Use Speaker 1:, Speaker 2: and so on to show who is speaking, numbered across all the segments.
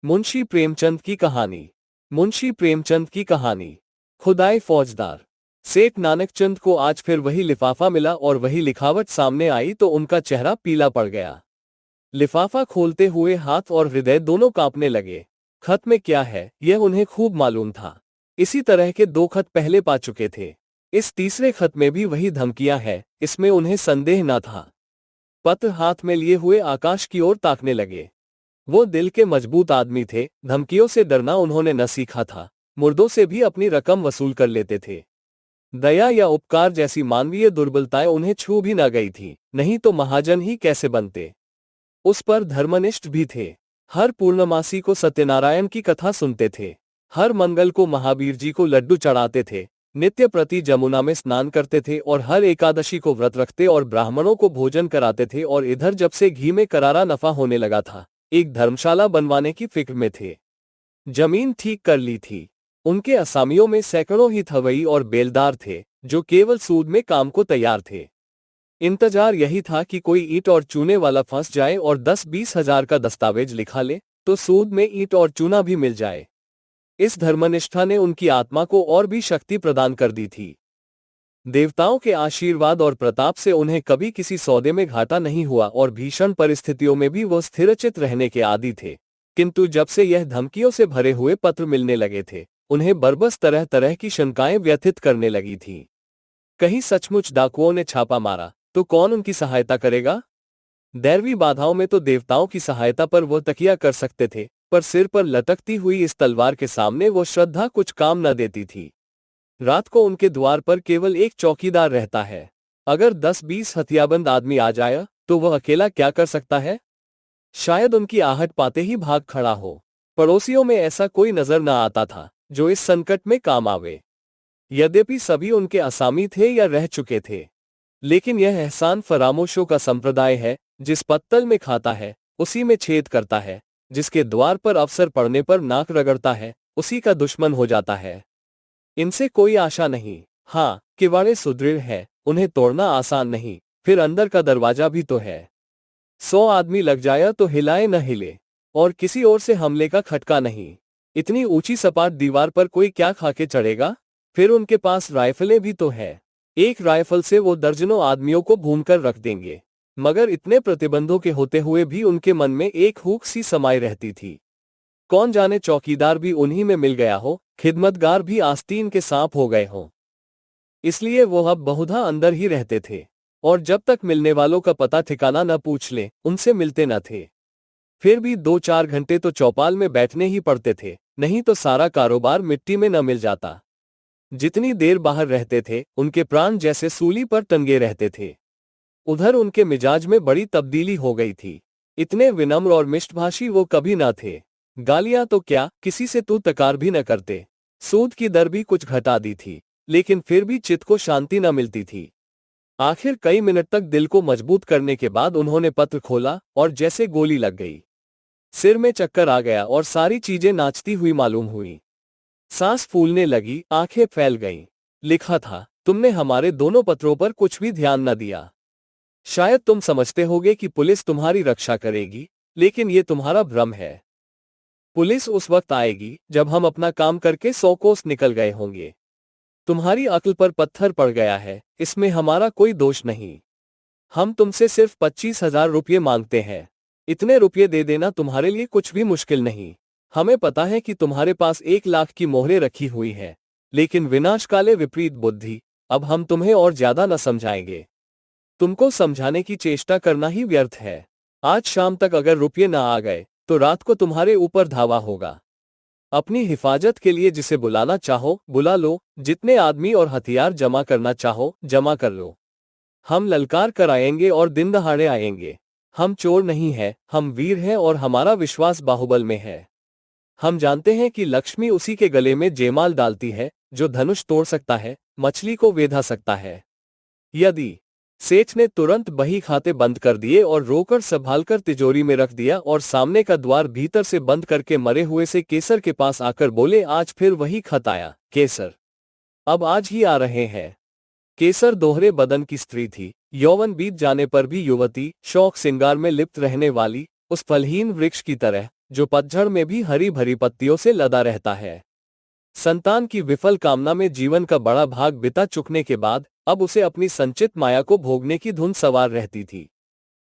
Speaker 1: मुंशी प्रेमचंद की कहानी। मुंशी प्रेमचंद की कहानी। खुदाई फौजदार। सेठ नानकचंद को आज फिर वही लिफाफा मिला और वही लिखावट सामने आई तो उनका चेहरा पीला पड़ गया। लिफाफा खोलते हुए हाथ और हृदय दोनों कांपने लगे। खत में क्या है यह उन्हें खूब मालूम था। इसी तरह के 2 खत पहले पा चुके थे। इस तीसरे खत में भी वही धमकियां हैं, इसमें उन्हें संदेह न था। पत्र हाथ में लिए हुए आकाश की ओर ताकने लगे। वो दिल के मजबूत आदमी थे, धमकियों से डरना उन्होंने न सीखा था। मुर्दों से भी अपनी रकम वसूल कर लेते थे। दया या उपकार जैसी मानवीय दुर्बलताएं उन्हें छू भी न गई थी, नहीं तो महाजन ही कैसे बनते। उस पर धर्मनिष्ठ भी थे। हर पूर्णमासी को सत्यनारायण की कथा सुनते थे। हर मंगल को महावीर जी को लड्डू चढ़ाते थे। नित्य प्रति जमुना में स्नान करते थे और हर एकादशी को व्रत रखते और ब्राह्मणों को भोजन कराते थे। और इधर जब से घी में करारा नफा होने लगा था, एक धर्मशाला बनवाने की फिक्र में थे। जमीन ठीक कर ली थी। उनके असामियों में सैकड़ों ही थवई और बेलदार थे, जो केवल सूद में काम को तैयार थे। इंतजार यही था कि कोई ईंट और चूने वाला फंस जाए और 10-20 हजार का दस्तावेज लिखा ले, तो सूद में ईंट और चूना भी मिल जाए। इस धर्मनिष्ठा ने उनकी आत्मा को और भी शक्ति प्रदान कर दी थी। देवताओं के आशीर्वाद और प्रताप से उन्हें कभी किसी सौदे में घाटा नहीं हुआ और भीषण परिस्थितियों में भी वो स्थिरचित रहने के आदी थे। किंतु जब से यह धमकियों से भरे हुए पत्र मिलने लगे थे, उन्हें बरबस तरह तरह की शंकाएं व्यथित करने लगी थीं। कहीं सचमुच डाकुओं ने छापा मारा तो कौन उनकी सहायता करेगा? दैवी बाधाओं में तो देवताओं की सहायता पर वो तकिया कर सकते थे, पर सिर पर लटकती हुई इस तलवार के सामने वो श्रद्धा कुछ काम न देती थी। रात को उनके द्वार पर केवल एक चौकीदार रहता है। अगर 10-20 हथियारबंद आदमी आ जाए तो वह अकेला क्या कर सकता है? शायद उनकी आहट पाते ही भाग खड़ा हो। पड़ोसियों में ऐसा कोई नजर न आता था जो इस संकट में काम आवे। यद्यपि सभी उनके असामी थे या रह चुके थे, लेकिन यह एहसान फरामोशों का संप्रदाय है। जिस पत्तल में खाता है उसी में छेद करता है, जिसके द्वार पर अवसर पड़ने पर नाक रगड़ता है उसी का दुश्मन हो जाता है। इनसे कोई आशा नहीं। हाँ, किवाड़े सुदृढ़ है, उन्हें तोड़ना आसान नहीं, फिर अंदर का दरवाजा भी तो है। 100 आदमी लग जाए तो हिलाए न हिले, और किसी ओर से हमले का खटका नहीं। इतनी ऊंची सपाट दीवार पर कोई क्या खाके चढ़ेगा? फिर उनके पास राइफलें भी तो है। एक राइफल से वो दर्जनों आदमियों को भूनकर रख देंगे। मगर इतने प्रतिबंधों के होते हुए भी उनके मन में एक हुक सी समाई रहती थी। कौन जाने चौकीदार भी उन्हीं में मिल गया हो, खिदमतगार भी आस्तीन के सांप हो गए हों। इसलिए वो अब बहुधा अंदर ही रहते थे, और जब तक मिलने वालों का पता ठिकाना न पूछ ले उनसे मिलते न थे। फिर भी 2-4 घंटे तो चौपाल में बैठने ही पड़ते थे, नहीं तो सारा कारोबार मिट्टी में न मिल जाता। जितनी देर बाहर रहते थे उनके प्राण जैसे सूली पर टंगे रहते थे। उधर उनके मिजाज में बड़ी तब्दीली हो गई थी। इतने विनम्र और मिष्टभाषी वो कभी न थे। गालियां तो क्या, किसी से तू तकार भी न करते। सूद की दर भी कुछ घटा दी थी, लेकिन फिर भी चित्त को शांति न मिलती थी। आखिर कई मिनट तक दिल को मजबूत करने के बाद उन्होंने पत्र खोला और जैसे गोली लग गई। सिर में चक्कर आ गया और सारी चीजें नाचती हुई मालूम हुई। सांस फूलने लगी, आंखें फैल गईं। लिखा था, तुमने हमारे दोनों पत्रों पर कुछ भी ध्यान न दिया। शायद तुम समझते होगे कि पुलिस तुम्हारी रक्षा करेगी, लेकिन ये तुम्हारा भ्रम है। पुलिस उस वक्त आएगी जब हम अपना काम करके 100 कोस निकल गए होंगे। तुम्हारी अक्ल पर पत्थर पड़ गया है, इसमें हमारा कोई दोष नहीं। हम तुमसे सिर्फ 25,000 रुपये मांगते हैं। इतने रुपये दे देना तुम्हारे लिए कुछ भी मुश्किल नहीं। हमें पता है कि तुम्हारे पास 1 लाख की मोहरें रखी हुई है, लेकिन विनाशकाले विपरीत बुद्धि, अब हम तुम्हें और ज्यादा न समझाएंगे। तुमको समझाने की चेष्टा करना ही व्यर्थ है। आज शाम तक अगर रुपये न आ गए तो रात को तुम्हारे ऊपर धावा होगा। अपनी हिफाजत के लिए जिसे बुलाना चाहो बुला लो, जितने आदमी और हथियार जमा करना चाहो जमा कर लो। हम ललकार कर आएंगे और दिन दहाड़े आएंगे। हम चोर नहीं हैं, हम वीर हैं और हमारा विश्वास बाहुबल में है। हम जानते हैं कि लक्ष्मी उसी के गले में जयमाल डालती है जो धनुष तोड़ सकता है, मछली को वेधा सकता है। यदि सेठ ने तुरंत बही खाते बंद कर दिए और रोकर संभालकर तिजोरी में रख दिया और सामने का द्वार भीतर से बंद करके मरे हुए से केसर के पास आकर बोले, आज फिर वही खत आया। केसर अब आज ही आ रहे हैं। केसर दोहरे बदन की स्त्री थी, यौवन बीत जाने पर भी युवती, शौक सिंगार में लिप्त रहने वाली, उस फलहीन वृक्ष की तरह जो पतझड़ में भी हरी भरी पत्तियों से लदा रहता है। संतान की विफल कामना में जीवन का बड़ा भाग बिता चुकने के बाद अब उसे अपनी संचित माया को भोगने की धुन सवार रहती थी।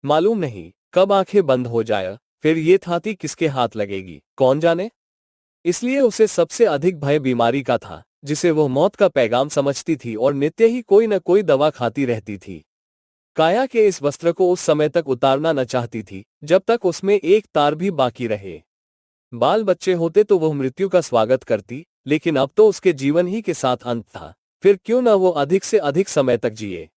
Speaker 1: मालूम नहीं कब आंखें बंद हो जाए, फिर ये थाती किसके हाथ लगेगी कौन जाने। इसलिए उसे सबसे अधिक भय बीमारी का था, जिसे वो मौत का पैगाम समझती थी और नित्य ही कोई न कोई दवा खाती रहती थी। काया के इस वस्त्र को उस समय तक उतारना न चाहती थी जब तक उसमें एक तार भी बाकी रहे। बाल बच्चे होते तो वह मृत्यु का स्वागत करती, लेकिन अब तो उसके जीवन ही के साथ अंत था, फिर क्यों न वो अधिक से अधिक समय तक जिए।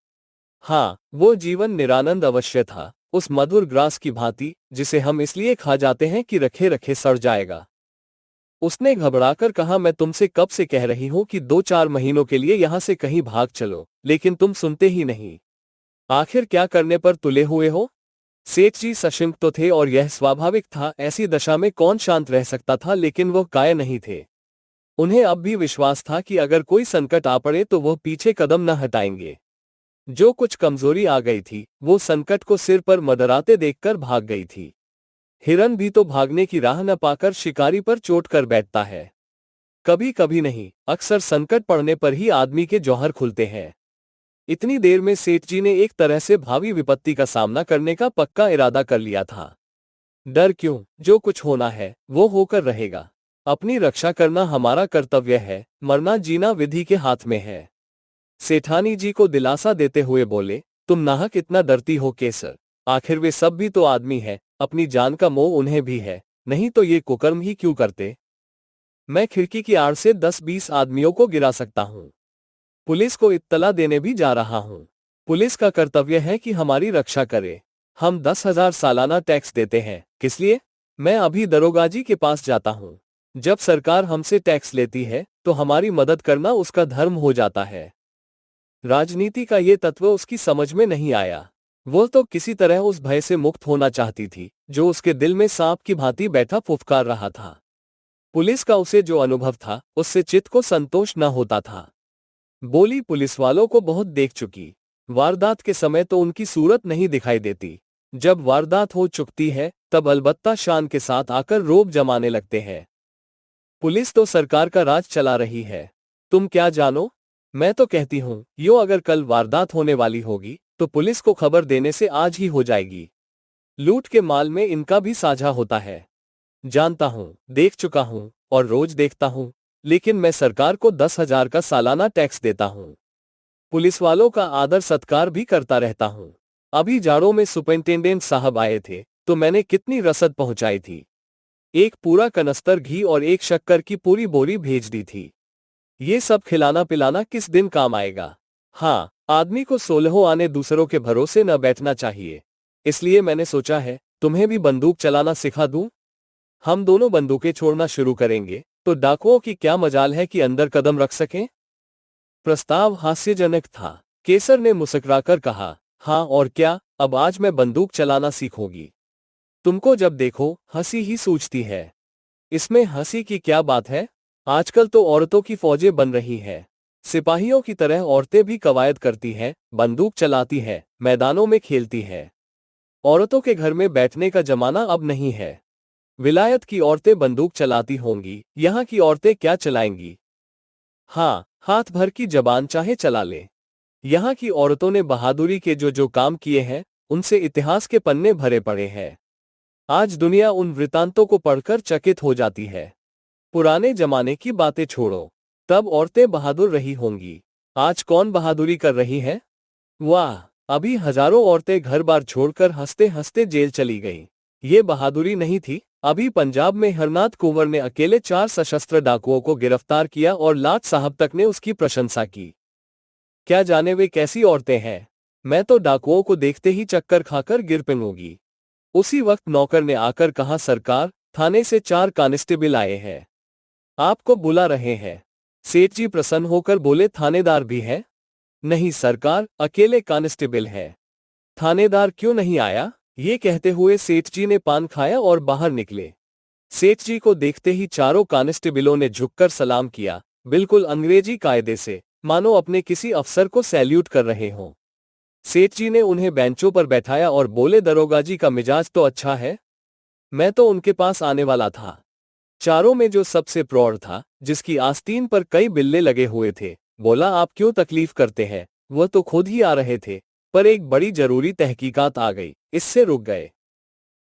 Speaker 1: हाँ, वो जीवन निरानंद अवश्य था, उस मधुर ग्रास की भांति जिसे हम इसलिए खा जाते हैं कि रखे रखे सड़ जाएगा। उसने घबराकर कहा, मैं तुमसे कब से कह रही हूं कि 2-4 महीनों के लिए यहां से कहीं भाग चलो, लेकिन तुम सुनते ही नहीं। आखिर क्या करने पर तुले हुए हो? सेठ जी सशंक तो थे और यह स्वाभाविक था, ऐसी दशा में कौन शांत रह सकता था, लेकिन वह काय नहीं थे। उन्हें अब भी विश्वास था कि अगर कोई संकट आ पड़े तो वह पीछे कदम न हटाएंगे। जो कुछ कमजोरी आ गई थी वो संकट को सिर पर मडराते देखकर भाग गई थी। हिरन भी तो भागने की राह न पाकर शिकारी पर चोट कर बैठता है। कभी कभी नहीं, अक्सर संकट पड़ने पर ही आदमी के जौहर खुलते हैं। इतनी देर में सेठ जी ने एक तरह से भावी विपत्ति का सामना करने का पक्का इरादा कर लिया था। डर क्यों, जो कुछ होना है वो होकर रहेगा। अपनी रक्षा करना हमारा कर्तव्य है, मरना जीना विधि के हाथ में है। सेठानी जी को दिलासा देते हुए बोले, तुम नाहक इतना डरती हो केसर, आखिर वे सब भी तो आदमी है, अपनी जान का मोह उन्हें भी है, नहीं तो ये कुकर्म ही क्यों करते। मैं खिड़की की आड़ से 10-20 आदमियों को गिरा सकता हूँ। पुलिस को इत्तला देने भी जा रहा हूँ। पुलिस का कर्तव्य है कि हमारी रक्षा करे। हम 10,000 सालाना टैक्स देते हैं, किस लिए? मैं अभी दरोगाजी के पास जाता हूँ। जब सरकार हमसे टैक्स लेती है तो हमारी मदद करना उसका धर्म हो जाता है। राजनीति का ये तत्व उसकी समझ में नहीं आया। वह तो किसी तरह उस भय से मुक्त होना चाहती थी जो उसके दिल में सांप की भांति बैठा फुफकार रहा था। पुलिस का उसे जो अनुभव था उससे चित्त को संतोष न होता था। बोली, पुलिस वालों को बहुत देख चुकी, वारदात के समय तो उनकी सूरत नहीं दिखाई देती, जब वारदात हो चुकती है तब अलबत्ता शान के साथ आकर रोब जमाने लगते हैं। पुलिस तो सरकार का राज चला रही है, तुम क्या जानो? मैं तो कहती हूं, यो अगर कल वारदात होने वाली होगी तो पुलिस को खबर देने से आज ही हो जाएगी। लूट के माल में इनका भी साझा होता है। जानता हूं, देख चुका हूं और रोज देखता हूं, लेकिन मैं सरकार को 10,000 का सालाना टैक्स देता हूं। पुलिस वालों का आदर सत्कार भी करता रहता हूं। अभी जाड़ों में सुपरिंटेंडेंट साहब आए थे तो मैंने कितनी रसद पहुंचाई थी। एक पूरा कनस्तर घी और एक शक्कर की पूरी बोरी भेज दी थी। ये सब खिलाना पिलाना किस दिन काम आएगा। हाँ, आदमी को 16 आने दूसरों के भरोसे न बैठना चाहिए। इसलिए मैंने सोचा है तुम्हें भी बंदूक चलाना सिखा दूं। हम दोनों बंदूकें छोड़ना शुरू करेंगे तो डाकुओं की क्या मजाल है कि अंदर कदम रख सकें। प्रस्ताव हास्यजनक था। केसर ने मुस्कुराकर कहा, हाँ और क्या, अब आज मैं बंदूक चलाना सीखूंगी। तुमको जब देखो हंसी ही सूझती है। इसमें हंसी की क्या बात है? आजकल तो औरतों की फौजें बन रही हैं। सिपाहियों की तरह औरतें भी कवायद करती हैं, बंदूक चलाती हैं, मैदानों में खेलती हैं। औरतों के घर में बैठने का जमाना अब नहीं है। विलायत की औरतें बंदूक चलाती होंगी, यहाँ की औरतें क्या चलाएंगी? हाँ, हाथ भर की जबान चाहे चला ले। यहाँ की औरतों ने बहादुरी के जो जो काम किए हैं उनसे इतिहास के पन्ने भरे पड़े हैं। आज दुनिया उन वृतांतों को पढ़कर चकित हो जाती है। पुराने जमाने की बातें छोड़ो, तब औरतें बहादुर रही होंगी। आज कौन बहादुरी कर रही है? वाह, अभी हजारों औरतें घर बार छोड़कर हंसते हंसते जेल चली गईं। ये बहादुरी नहीं थी। अभी पंजाब में हरनाथ कुंवर ने अकेले 4 सशस्त्र डाकुओं को गिरफ्तार किया और लाट साहब तक ने उसकी प्रशंसा की। क्या जाने वे कैसी औरतें हैं। मैं तो डाकुओं को देखते ही चक्कर खाकर गिर पड़ूंगी। उसी वक्त नौकर ने आकर कहा, सरकार, थाने से 4 कांस्टेबल आए हैं, आपको बुला रहे हैं। सेठ जी प्रसन्न होकर बोले, थानेदार भी है? नहीं सरकार, अकेले कांस्टेबल है। थानेदार क्यों नहीं आया? ये कहते हुए सेठ जी ने पान खाया और बाहर निकले। सेठ जी को देखते ही चारों कांस्टेबलों ने झुककर सलाम किया, बिल्कुल अंग्रेजी कायदे से, मानो अपने किसी अफसर को सैल्यूट कर रहे हों। सेठ जी ने उन्हें बेंचों पर बैठाया और बोले, दरोगा जी का मिजाज तो अच्छा है। मैं तो उनके पास आने वाला था। चारों में जो सबसे प्रौढ़ था, जिसकी आस्तीन पर कई बिल्ले लगे हुए थे, बोला, आप क्यों तकलीफ करते हैं? वह तो खुद ही आ रहे थे, पर एक बड़ी जरूरी तहकीकात आ गई, इससे रुक गए।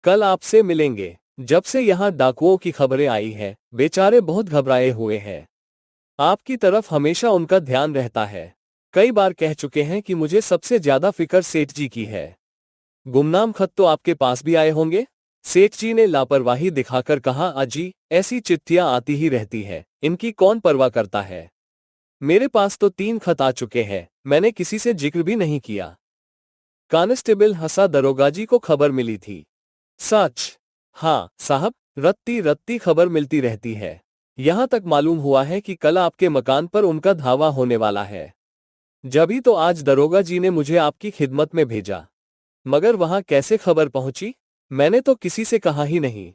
Speaker 1: कल आपसे मिलेंगे। जब से यहाँ डाकुओं की खबरें आई हैं, बेचारे बहुत घबराए हुए हैं। आपकी तरफ हमेशा उनका ध्यान रहता है। कई बार कह चुके हैं कि मुझे सबसे ज्यादा फिक्र सेठ जी की है। गुमनाम खत तो आपके पास भी आए होंगे? सेठ जी ने लापरवाही दिखाकर कहा, अजी, ऐसी चिट्ठियां आती ही रहती है, इनकी कौन परवाह करता है। मेरे पास तो 3 खत आ चुके हैं, मैंने किसी से जिक्र भी नहीं किया। कांस्टेबल हंसा, दरोगाजी को खबर मिली थी? सच? हाँ साहब, रत्ती रत्ती खबर मिलती रहती है। यहां तक मालूम हुआ है कि कल आपके मकान पर उनका धावा होने वाला है। जभी तो आज दरोगा जी ने मुझे आपकी खिदमत में भेजा। मगर वहां कैसे खबर पहुंची? मैंने तो किसी से कहा ही नहीं।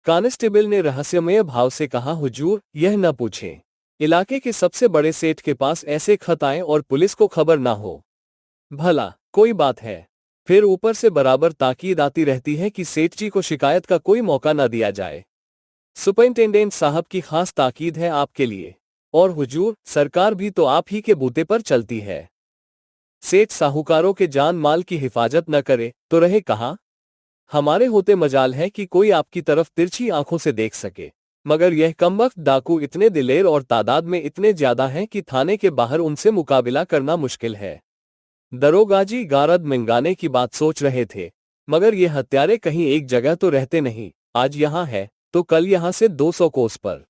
Speaker 1: कांस्टेबल ने रहस्यमय भाव से कहा, हुजूर, यह न पूछें। इलाके के सबसे बड़े सेठ के पास ऐसे खत आए और पुलिस को खबर ना हो। भला कोई बात है? फिर ऊपर से बराबर ताकीद आती रहती है कि सेठ जी को शिकायत का कोई मौका न दिया जाए। सुपरिंटेंडेंट साहब की खास ताकीद है आपके लिए। और हुजूर, सरकार भी तो आप ही के बूते पर चलती है। सेठ साहूकारों के जान माल की हिफाजत न करे तो रहे कहाँ? हमारे होते मजाल है कि कोई आपकी तरफ तिरछी आंखों से देख सके, मगर यह कमबख्त डाकू इतने दिलेर और तादाद में इतने ज्यादा हैं कि थाने के बाहर उनसे मुकाबला करना मुश्किल है। दरोगाजी गारद मंगाने की बात सोच रहे थे, मगर ये हत्यारे कहीं एक जगह तो रहते नहीं। आज यहाँ है तो कल यहाँ से 200 कोस पर।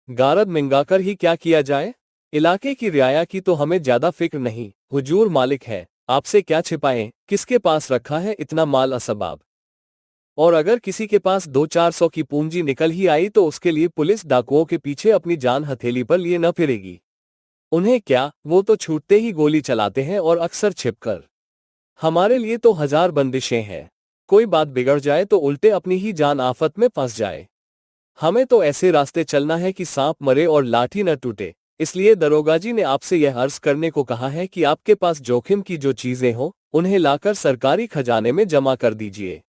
Speaker 1: गारद मंगाकर ही क्या किया जाए? इलाके की रियाया की तो हमें ज्यादा फिक्र नहीं, हुजूर मालिक है, आपसे क्या छिपाएं, किसके पास रखा है इतना माल असबाब। और अगर किसी के पास 200-400 की पूंजी निकल ही आई तो उसके लिए पुलिस डाकुओं के पीछे अपनी जान हथेली पर लिए न फिरेगी। उन्हें क्या, वो तो छूटते ही गोली चलाते हैं और अक्सर छिपकर। हमारे लिए तो 1000 बंदिशें हैं। कोई बात बिगड़ जाए तो उल्टे अपनी ही जान आफत में फंस जाए। हमें तो ऐसे रास्ते चलना है कि सांप मरे और लाठी न टूटे। इसलिए दरोगाजी ने आपसे यह अर्ज करने को कहा है कि आपके पास जोखिम की जो चीजें हो, उन्हें लाकर सरकारी खजाने में जमा कर दीजिए।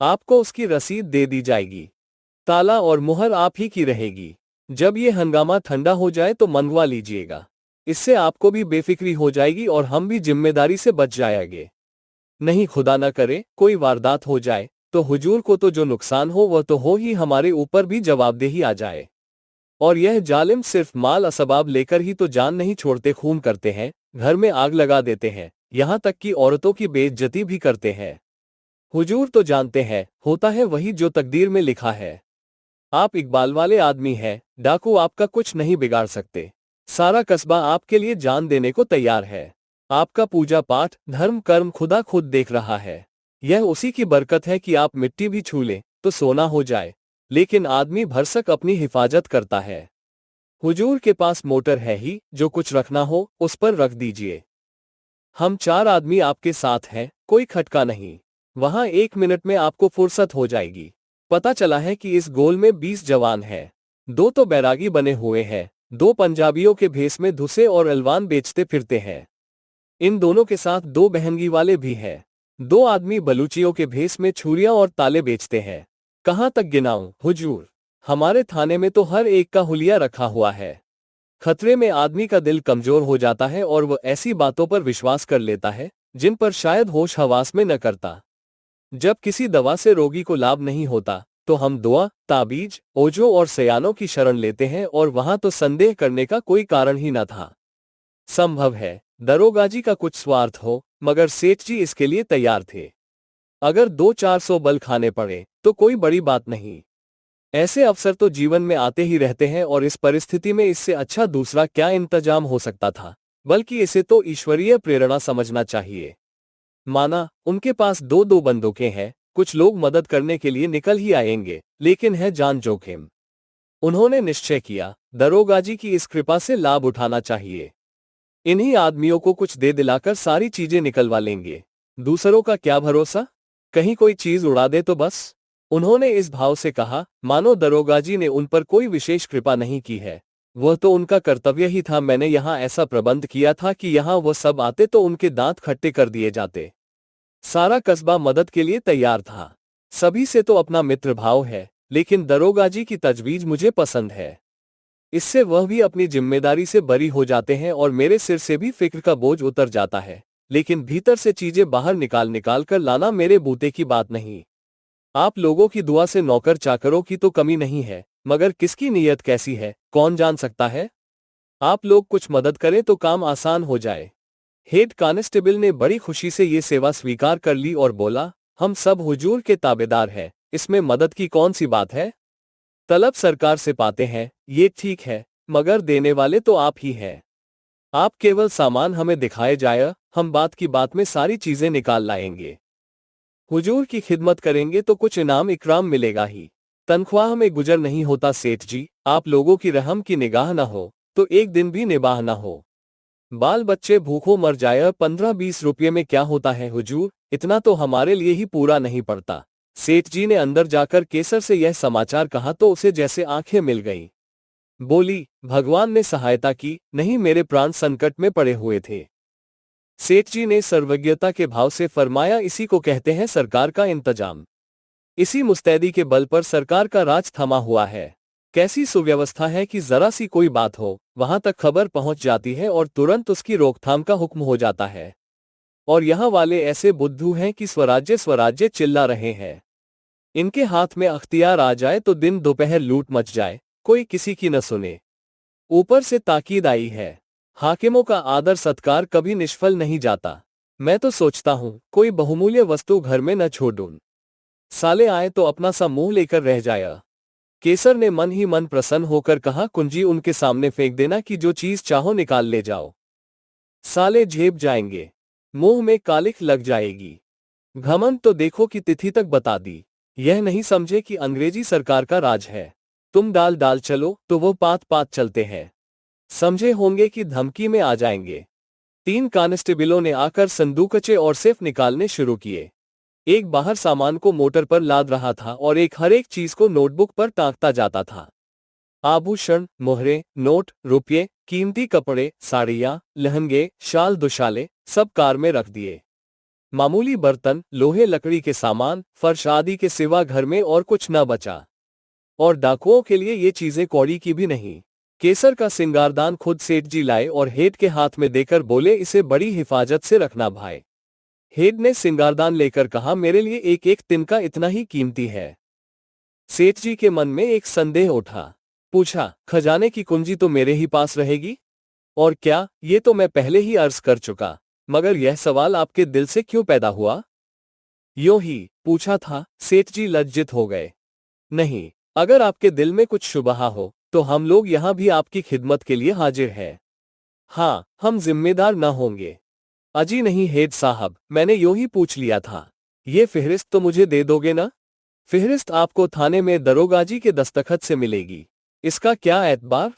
Speaker 1: आपको उसकी रसीद दे दी जाएगी। ताला और मुहर आप ही की रहेगी। जब ये हंगामा ठंडा हो जाए तो मंगवा लीजिएगा। इससे आपको भी बेफिक्री हो जाएगी और हम भी जिम्मेदारी से बच जाएंगे। नहीं, खुदा न करे कोई वारदात हो जाए तो हुजूर को तो जो नुकसान हो वह तो हो ही, हमारे ऊपर भी जवाबदेही आ जाए। और यह जालिम सिर्फ माल असबाब लेकर ही तो जान नहीं छोड़ते, खून करते हैं, घर में आग लगा देते हैं, यहाँ तक कि औरतों की बेइज्जती भी करते हैं। हुजूर तो जानते हैं, होता है वही जो तकदीर में लिखा है। आप इकबाल वाले आदमी हैं, डाकू आपका कुछ नहीं बिगाड़ सकते। सारा कस्बा आपके लिए जान देने को तैयार है। आपका पूजा पाठ, धर्म कर्म खुदा खुद देख रहा है। यह उसी की बरकत है कि आप मिट्टी भी छू लें तो सोना हो जाए, लेकिन आदमी भरसक अपनी हिफाजत करता है। हुजूर के पास मोटर है ही, जो कुछ रखना हो उस पर रख दीजिए। हम 4 आदमी आपके साथ हैं, कोई खटका नहीं। वहां 1 मिनट में आपको फुर्सत हो जाएगी। पता चला है कि इस गोल में 20 जवान हैं। 2 तो बैरागी बने हुए हैं, 2 पंजाबियों के भेस में धुसे और अलवान बेचते फिरते हैं। इन दोनों के साथ 2 बहनगी वाले भी हैं। 2 आदमी बलूचियों के भेस में छुरियां और ताले बेचते हैं। कहां तक गिनाऊं हुजूर? हमारे थाने में तो हर एक का हुलिया रखा हुआ है। खतरे में आदमी का दिल कमजोर हो जाता है और वह ऐसी बातों पर विश्वास कर लेता है जिन पर शायद होश हवास में न करता। जब किसी दवा से रोगी को लाभ नहीं होता तो हम दुआ, ताबीज, ओजो और सयानों की शरण लेते हैं, और वहां तो संदेह करने का कोई कारण ही न था। संभव है दरोगाजी का कुछ स्वार्थ हो, मगर सेठ जी इसके लिए तैयार थे। अगर 200-400 बल खाने पड़े तो कोई बड़ी बात नहीं। ऐसे अवसर तो जीवन में आते ही रहते हैं, और इस परिस्थिति में इससे अच्छा दूसरा क्या इंतजाम हो सकता था। बल्कि इसे तो ईश्वरीय प्रेरणा समझना चाहिए। माना उनके पास 2-2 बंदूकें हैं, कुछ लोग मदद करने के लिए निकल ही आएंगे, लेकिन है जान जोखिम। उन्होंने निश्चय किया, दरोगाजी की इस कृपा से लाभ उठाना चाहिए। इन्हीं आदमियों को कुछ दे दिलाकर सारी चीजें निकलवा लेंगे। दूसरों का क्या भरोसा, कहीं कोई चीज उड़ा दे तो बस। उन्होंने इस भाव से कहा मानो दरोगाजी ने उन पर कोई विशेष कृपा नहीं की है। वह तो उनका कर्तव्य ही था। मैंने यहाँ ऐसा प्रबंध किया था कि यहाँ वह सब आते तो उनके दांत खट्टे कर दिए जाते। सारा कस्बा मदद के लिए तैयार था। सभी से तो अपना मित्र भाव है, लेकिन दरोगा जी की तजवीज मुझे पसंद है। इससे वह भी अपनी जिम्मेदारी से बरी हो जाते हैं और मेरे सिर से भी फिक्र का बोझ उतर जाता है। लेकिन भीतर से चीजें बाहर निकाल निकाल कर लाना मेरे बूते की बात नहीं। आप लोगों की दुआ से नौकर चाकरों की तो कमी नहीं है, मगर किसकी नीयत कैसी है कौन जान सकता है। आप लोग कुछ मदद करें तो काम आसान हो जाए। हेड कांस्टेबल ने बड़ी खुशी से ये सेवा स्वीकार कर ली और बोला, हम सब हुजूर के ताबेदार हैं, इसमें मदद की कौन सी बात है। तलब सरकार से पाते हैं, ये ठीक है, मगर देने वाले तो आप ही हैं। आप केवल सामान हमें दिखाए जाए, हम बात की बात में सारी चीजें निकाल लाएंगे। हुजूर की खिदमत करेंगे तो कुछ इनाम इकराम मिलेगा ही। तनख्वाह में गुजर नहीं होता सेठ जी, आप लोगों की रहम की निगाह न हो तो एक दिन भी निबाह न हो। बाल बच्चे भूखों मर जाए, 15-20 रुपये में क्या होता है हुजूर, इतना तो हमारे लिए ही पूरा नहीं पड़ता। सेठ जी ने अंदर जाकर केसर से यह समाचार कहा तो उसे जैसे आंखें मिल गईं। बोली, भगवान ने सहायता की, नहीं मेरे प्राण संकट में पड़े हुए थे। सेठ जी ने सर्वज्ञता के भाव से फरमाया, इसी को कहते हैं सरकार का इंतजाम। इसी मुस्तैदी के बल पर सरकार का राज थमा हुआ है। कैसी सुव्यवस्था है कि जरा सी कोई बात हो, वहां तक खबर पहुंच जाती है और तुरंत उसकी रोकथाम का हुक्म हो जाता है। और यहाँ वाले ऐसे बुद्धू हैं कि स्वराज्य स्वराज्य चिल्ला रहे हैं। इनके हाथ में अख्तियार आ जाए तो दिन दोपहर लूट मच जाए, कोई किसी की न सुने। ऊपर से ताकीद आई है, हाकिमों का आदर सत्कार कभी निष्फल नहीं जाता। मैं तो सोचता हूँ कोई बहुमूल्य वस्तु घर में न छोड़ दूं। साले आए तो अपना सा मुंह लेकर रह जाया। केसर ने मन ही मन प्रसन्न होकर कहा, कुंजी उनके सामने फेंक देना कि जो चीज चाहो निकाल ले जाओ। साले झेप जाएंगे, मुंह में कालिख लग जाएगी। घमंड तो देखो कि तिथि तक बता दी। यह नहीं समझे कि अंग्रेजी सरकार का राज है। तुम डाल डाल चलो तो वो पात पात चलते हैं। समझे होंगे कि धमकी में आ जाएंगे। 3 कांस्टेबलों ने आकर संदूकचे और सेफ निकालने शुरू किए। एक बाहर सामान को मोटर पर लाद रहा था और एक हर एक चीज को नोटबुक पर टांकता जाता था। आभूषण, मोहरे, नोट, रुपये, कीमती कपड़े, साड़ियां, लहंगे, शाल दुशाले सब कार में रख दिए। मामूली बर्तन, लोहे लकड़ी के सामान, फर्श आदि के सिवा घर में और कुछ न बचा। और डाकुओं के लिए ये चीजें कौड़ी की भी नहीं। केसर का सिंगारदान खुद सेठ जी लाए और हेड के हाथ में देकर बोले, इसे बड़ी हिफाजत से रखना भाई। हेड ने सिंगारदान लेकर कहा, मेरे लिए एक एक तिनका इतना ही कीमती है। सेठ जी के मन में एक संदेह उठा। पूछा, खजाने की कुंजी तो मेरे ही पास रहेगी? और क्या, ये तो मैं पहले ही अर्ज कर चुका, मगर यह सवाल आपके दिल से क्यों पैदा हुआ? यूं ही पूछा था। सेठ जी लज्जित हो गए। नहीं, अगर आपके दिल में कुछ शुबहा हो तो हम लोग यहां भी आपकी खिदमत के लिए हाजिर हैं। हाँ, हम जिम्मेदार न होंगे। अजी नहीं हेड साहब, मैंने यूं ही पूछ लिया था। ये फिहरिस्त तो मुझे दे दोगे ना? फिहरिस्त आपको थाने में दरोगाजी के दस्तखत से मिलेगी। इसका क्या एतबार?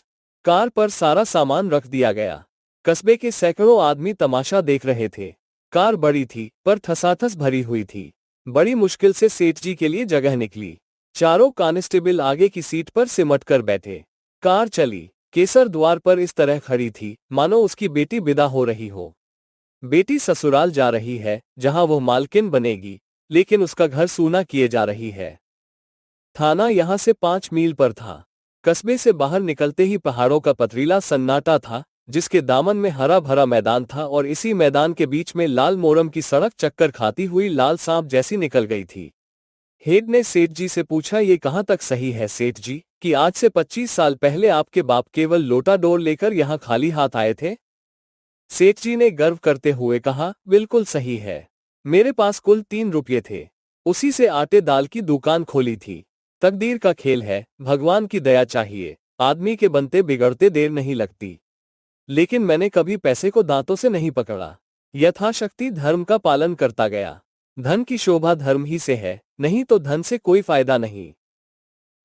Speaker 1: कार पर सारा सामान रख दिया गया। कस्बे के सैकड़ों आदमी तमाशा देख रहे थे। कार बड़ी थी पर ठसाठस भरी हुई थी। बड़ी मुश्किल से सेठ जी के लिए जगह निकली। चारों कांस्टेबल आगे की सीट पर सिमट कर बैठे। कार चली। केसर द्वार पर इस तरह खड़ी थी मानो उसकी बेटी विदा हो रही हो। बेटी ससुराल जा रही है जहां वो मालकिन बनेगी, लेकिन उसका घर सूना किए जा रही है। थाना यहां से 5 मील पर था। कस्बे से बाहर निकलते ही पहाड़ों का पथरीला सन्नाटा था, जिसके दामन में हरा भरा मैदान था और इसी मैदान के बीच में लाल मोरम की सड़क चक्कर खाती हुई लाल सांप जैसी निकल गई थी। हेड ने सेठ जी से पूछा, ये कहां तक सही है सेठ जी कि आज से 25 साल पहले आपके बाप केवल लोटा डोर लेकर यहां खाली हाथ आए थे? सेठ जी ने गर्व करते हुए कहा, बिल्कुल सही है। मेरे पास कुल 3 रुपये थे। उसी से आटे दाल की दुकान खोली थी। तकदीर का खेल है, भगवान की दया चाहिए, आदमी के बनते बिगड़ते देर नहीं लगती। लेकिन मैंने कभी पैसे को दांतों से नहीं पकड़ा। यथाशक्ति धर्म का पालन करता गया। धन की शोभा धर्म ही से है, नहीं तो धन से कोई फायदा नहीं।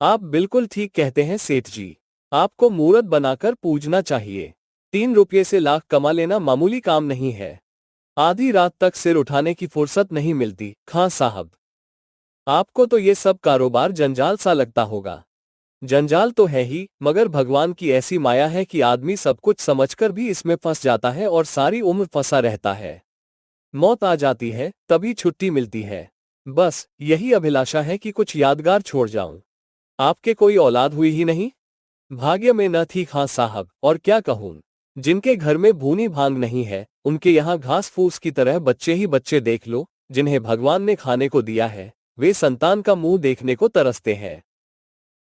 Speaker 1: आप बिल्कुल ठीक कहते हैं सेठ जी। आपको मूर्त बनाकर पूजना चाहिए। 3 रुपये से लाख कमा लेना मामूली काम नहीं है। आधी रात तक सिर उठाने की फुर्सत नहीं मिलती खां साहब। आपको तो ये सब कारोबार जंजाल सा लगता होगा। जंजाल तो है ही, मगर भगवान की ऐसी माया है कि आदमी सब कुछ समझकर भी इसमें फंस जाता है और सारी उम्र फंसा रहता है। मौत आ जाती है तभी छुट्टी मिलती है। बस यही अभिलाषा है कि कुछ यादगार छोड़ जाऊं। आपके कोई औलाद हुई ही नहीं? भाग्य में न थी खां साहब, और क्या कहूं। जिनके घर में भूनी भांग नहीं है, उनके यहाँ घास फूस की तरह बच्चे ही बच्चे देख लो। जिन्हें भगवान ने खाने को दिया है, वे संतान का मुंह देखने को तरसते हैं।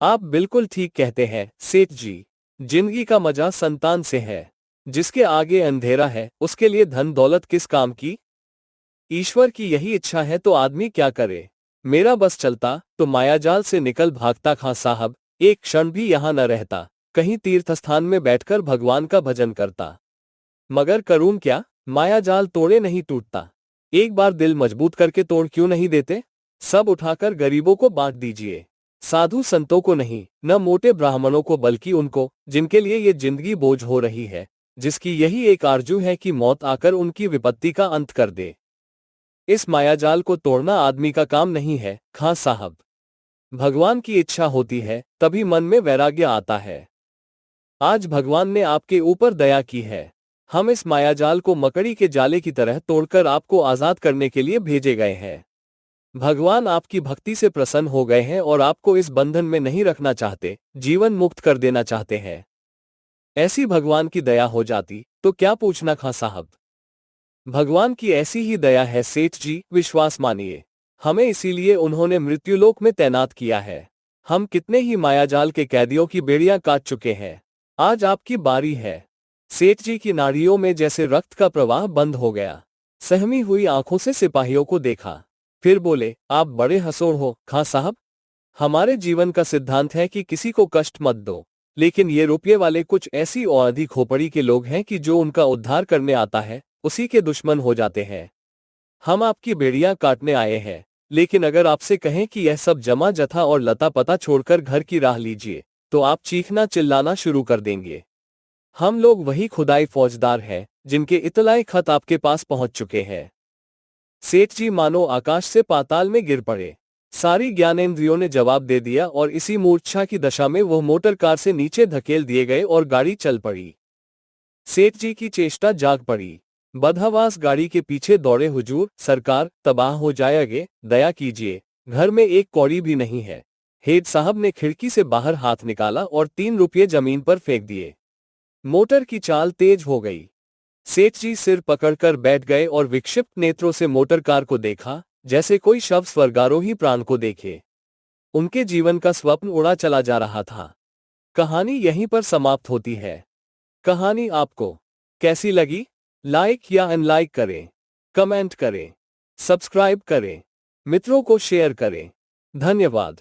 Speaker 1: आप बिल्कुल ठीक कहते हैं सेठ जी। जिंदगी का मजा संतान से है। जिसके आगे अंधेरा है, उसके लिए धन दौलत किस काम की। ईश्वर की यही इच्छा है तो आदमी क्या करे। मेरा बस चलता तो मायाजाल से निकल भागता खां साहब, एक क्षण भी यहाँ न रहता। कहीं तीर्थ स्थान में बैठकर भगवान का भजन करता। मगर करूं क्या, मायाजाल तोड़े नहीं टूटता। एक बार दिल मजबूत करके तोड़ क्यों नहीं देते। सब उठाकर गरीबों को बांट दीजिए। साधु संतों को नहीं, न मोटे ब्राह्मणों को, बल्कि उनको जिनके लिए ये जिंदगी बोझ हो रही है, जिसकी यही एक आरजू है कि मौत आकर उनकी विपत्ति का अंत कर दे। इस मायाजाल को तोड़ना आदमी का काम नहीं है खां साहब। भगवान की इच्छा होती है तभी मन में वैराग्य आता है। आज भगवान ने आपके ऊपर दया की है। हम इस मायाजाल को मकड़ी के जाले की तरह तोड़कर आपको आजाद करने के लिए भेजे गए हैं। भगवान आपकी भक्ति से प्रसन्न हो गए हैं और आपको इस बंधन में नहीं रखना चाहते, जीवन मुक्त कर देना चाहते हैं। ऐसी भगवान की दया हो जाती तो क्या पूछना खां साहब। भगवान की ऐसी ही दया है सेठ जी, विश्वास मानिए। हमें इसीलिए उन्होंने मृत्युलोक में तैनात किया है। हम कितने ही मायाजाल के कैदियों की बेड़ियां काट चुके हैं। आज आपकी बारी है। सेठ जी की नाड़ियों में जैसे रक्त का प्रवाह बंद हो गया। सहमी हुई आंखों से सिपाहियों को देखा, फिर बोले, आप बड़े हंसोड़ हो खां साहब। हमारे जीवन का सिद्धांत है कि किसी को कष्ट मत दो, लेकिन ये रुपये वाले कुछ ऐसी और अधिक खोपड़ी के लोग हैं कि जो उनका उद्धार करने आता है, उसी के दुश्मन हो जाते हैं। हम आपकी बेड़ियां काटने आए हैं, लेकिन अगर आपसे कहें कि यह सब जमा जथा और लता पता छोड़कर घर की राह लीजिए, तो आप चीखना चिल्लाना शुरू कर देंगे। हम लोग वही खुदाई फौजदार हैं जिनके इतलाई खत आपके पास पहुंच चुके हैं। सेठ जी मानो आकाश से पाताल में गिर पड़े। सारी ज्ञानेंद्रियों ने जवाब दे दिया और इसी मूर्छा की दशा में वह मोटर कार से नीचे धकेल दिए गए और गाड़ी चल पड़ी। सेठ जी की चेष्टा जाग पड़ी। बदहवास गाड़ी के पीछे दौड़े, हुजूर सरकार तबाह हो जाएगे, दया कीजिए, घर में एक कौड़ी भी नहीं है। हेड साहब ने खिड़की से बाहर हाथ निकाला और 3 रुपये जमीन पर फेंक दिए। मोटर की चाल तेज हो गई। सेठ जी सिर पकड़कर बैठ गए और विक्षिप्त नेत्रों से मोटर कार को देखा, जैसे कोई शव स्वर्गारोही प्राण को देखे। उनके जीवन का स्वप्न उड़ा चला जा रहा था। कहानी यहीं पर समाप्त होती है। कहानी आपको कैसी लगी? लाइक या अनलाइक करें, कमेंट करें, सब्सक्राइब करें, मित्रों को शेयर करें। धन्यवाद।